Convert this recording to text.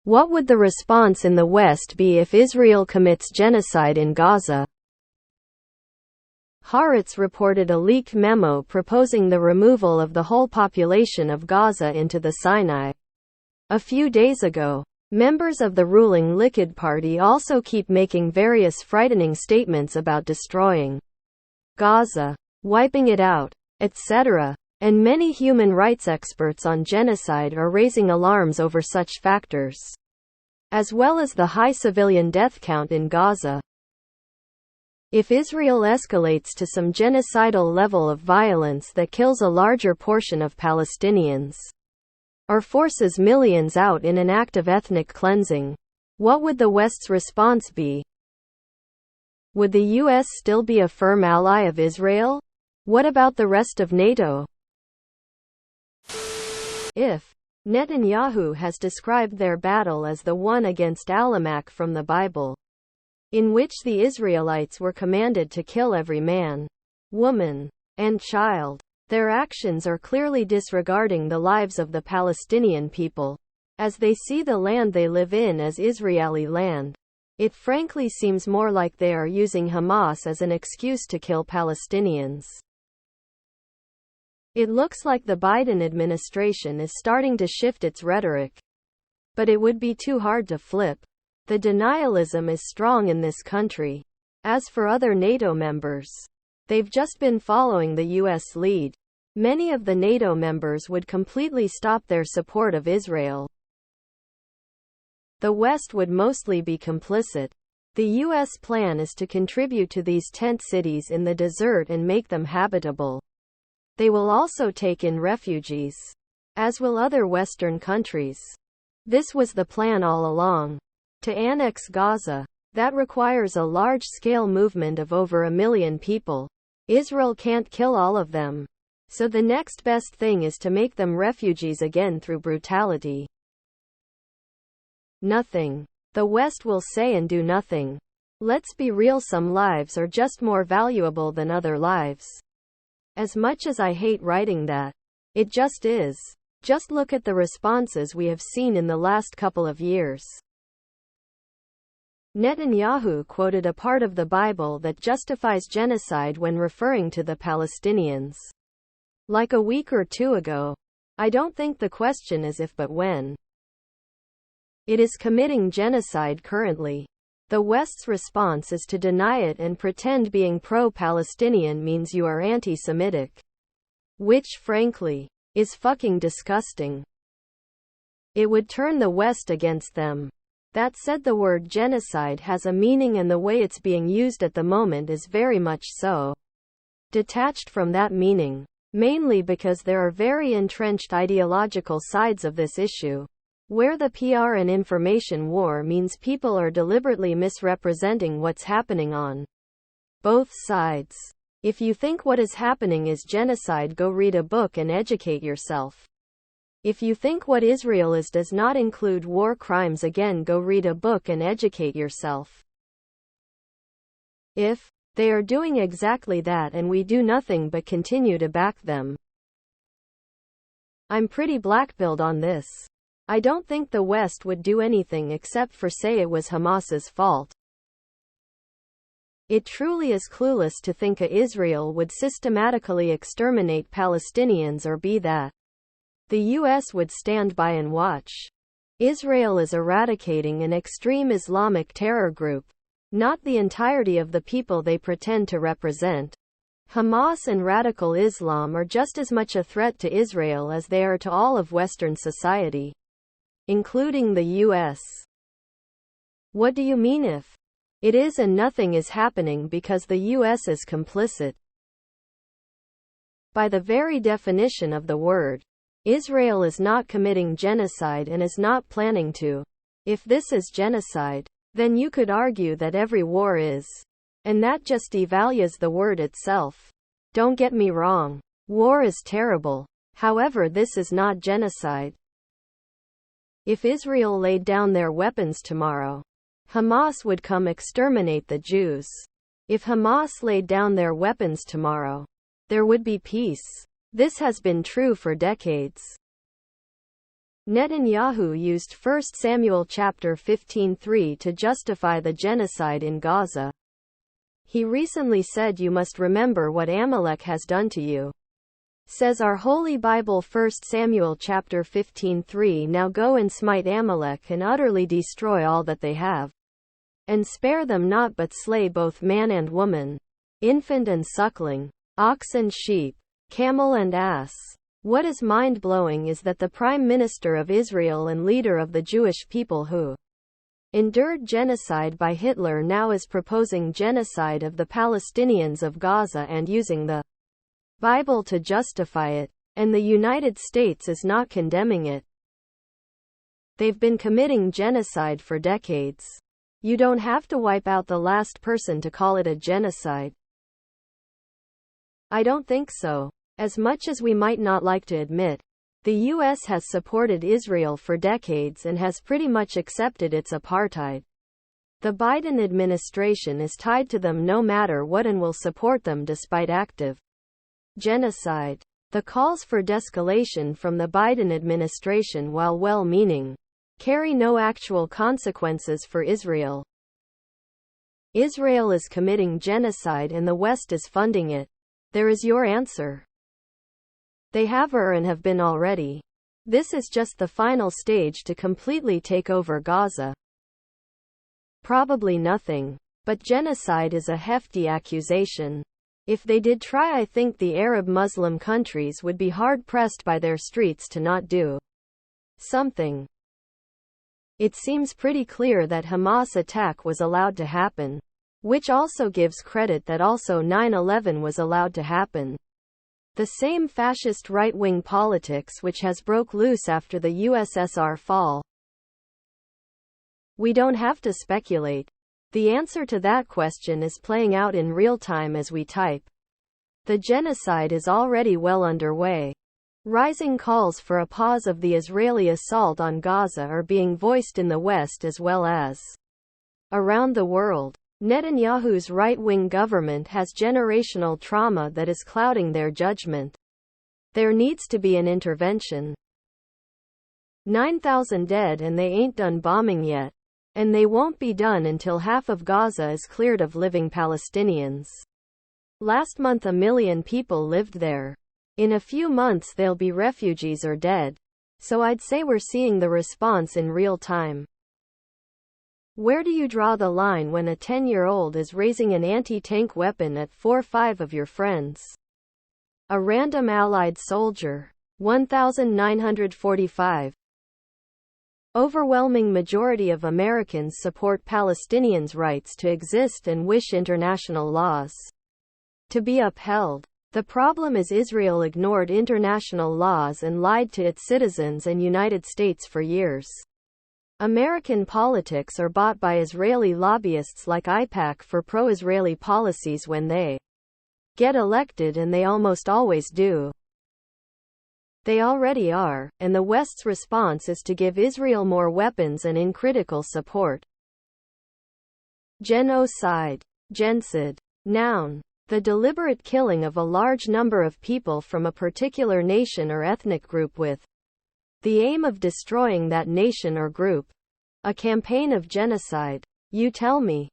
What would the response in the West be if Israel commits genocide in Gaza? Haaretz reported a leaked memo proposing the removal of the whole population of Gaza into the Sinai. A few days ago, members of the ruling Likud party also keep making various frightening statements about destroying Gaza, wiping it out, etc. And many human rights experts on genocide are raising alarms over such factors, as well as the high civilian death count in Gaza. If Israel escalates to some genocidal level of violence that kills a larger portion of Palestinians, or forces millions out in an act of ethnic cleansing, what would the West's response be? Would the US still be a firm ally of Israel? What about the rest of NATO? If Netanyahu has described their battle as the one against Amalek from the Bible, in which the Israelites were commanded to kill every man, woman, and child, their actions are clearly disregarding the lives of the Palestinian people, as they see the land they live in as Israeli land. It frankly seems more like they are using Hamas as an excuse to kill Palestinians. It looks like the Biden administration is starting to shift its rhetoric. But it would be too hard to flip. The denialism is strong in this country. As for other NATO members, they've just been following the US lead. Many of the NATO members would completely stop their support of Israel. The West would mostly be complicit. The US plan is to contribute to these tent cities in the desert and make them habitable. They will also take in refugees, as will other Western countries. This was the plan all along. To annex Gaza, that requires a large-scale movement of over 1 million people. Israel can't kill all of them. So the next best thing is to make them refugees again through brutality. Nothing. The West will say and do nothing. Let's be real, some lives are just more valuable than other lives. As much as I hate writing that, it just is. Just look at the responses we have seen in the last couple of years. Netanyahu quoted a part of the Bible that justifies genocide when referring to the Palestinians. Like a week or two ago. I don't think the question is if but when. It is committing genocide currently. The West's response is to deny it and pretend being pro-Palestinian means you are anti-Semitic. Which, frankly, is fucking disgusting. It would turn the West against them. That said, the word genocide has a meaning, and the way it's being used at the moment is very much so detached from that meaning, mainly because there are very entrenched ideological sides of this issue, where the PR and information war means people are deliberately misrepresenting what's happening on both sides. If you think what is happening is genocide, go read a book and educate yourself. If you think what Israel is does not include war crimes, again go read a book and educate yourself. If they are doing exactly that and we do nothing but continue to back them, I'm pretty black-pilled on this. I don't think the West would do anything except for say it was Hamas's fault. It truly is clueless to think Israel would systematically exterminate Palestinians, or be that the US would stand by and watch. Israel is eradicating an extreme Islamic terror group, not the entirety of the people they pretend to represent. Hamas and radical Islam are just as much a threat to Israel as they are to all of Western society, including the US. What do you mean if it is and nothing is happening because the US is complicit? By the very definition of the word, Israel is not committing genocide and is not planning to. If this is genocide, then you could argue that every war is. And that just devalues the word itself. Don't get me wrong. War is terrible. However, this is not genocide. If Israel laid down their weapons tomorrow, Hamas would come exterminate the Jews. If Hamas laid down their weapons tomorrow, there would be peace. This has been true for decades. Netanyahu used 1 Samuel chapter 15:3 to justify the genocide in Gaza. He recently said, "You must remember what Amalek has done to you." Says our Holy Bible 1 Samuel chapter 15:3, "Now go and smite Amalek and utterly destroy all that they have. And spare them not, but slay both man and woman, infant and suckling, ox and sheep, camel and ass." What is mind-blowing is that the Prime Minister of Israel and leader of the Jewish people who endured genocide by Hitler now is proposing genocide of the Palestinians of Gaza and using the Bible to justify it, and the United States is not condemning it. They've been committing genocide for decades. You don't have to wipe out the last person to call it a genocide. I don't think so. As much as we might not like to admit, the U.S. has supported Israel for decades and has pretty much accepted its apartheid. The Biden administration is tied to them no matter what and will support them despite active genocide. The calls for de-escalation from the Biden administration, while well-meaning, carry no actual consequences for Israel. Israel is committing genocide and the West is funding it. There is your answer. They and have been already. This is just the final stage to completely take over Gaza. Probably nothing. But genocide is a hefty accusation. If they did try, I think the Arab Muslim countries would be hard-pressed by their streets to not do something. It seems pretty clear that Hamas attack was allowed to happen, which also gives credit that also 9/11 was allowed to happen. The same fascist right-wing politics which has broke loose after the USSR fall. We don't have to speculate. The answer to that question is playing out in real time as we type. The genocide is already well underway. Rising calls for a pause of the Israeli assault on Gaza are being voiced in the West as well as around the world. Netanyahu's right-wing government has generational trauma that is clouding their judgment. There needs to be an intervention. 9,000 dead and they ain't done bombing yet. And they won't be done until half of Gaza is cleared of living Palestinians. Last month 1 million people lived there. In a few months they'll be refugees or dead. So I'd say we're seeing the response in real time. Where do you draw the line when a 10-year-old is raising an anti-tank weapon at 4 or 5 of your friends? A random Allied soldier. 1945. Overwhelming majority of Americans support Palestinians' rights to exist and wish international laws to be upheld. The problem is Israel ignored international laws and lied to its citizens and United States for years. American politics are bought by Israeli lobbyists like AIPAC for pro-Israeli policies when they get elected, and they almost always do. They already are, and the West's response is to give Israel more weapons and uncritical support. Genocide. Genocide. Noun. The deliberate killing of a large number of people from a particular nation or ethnic group with the aim of destroying that nation or group. A campaign of genocide. You tell me.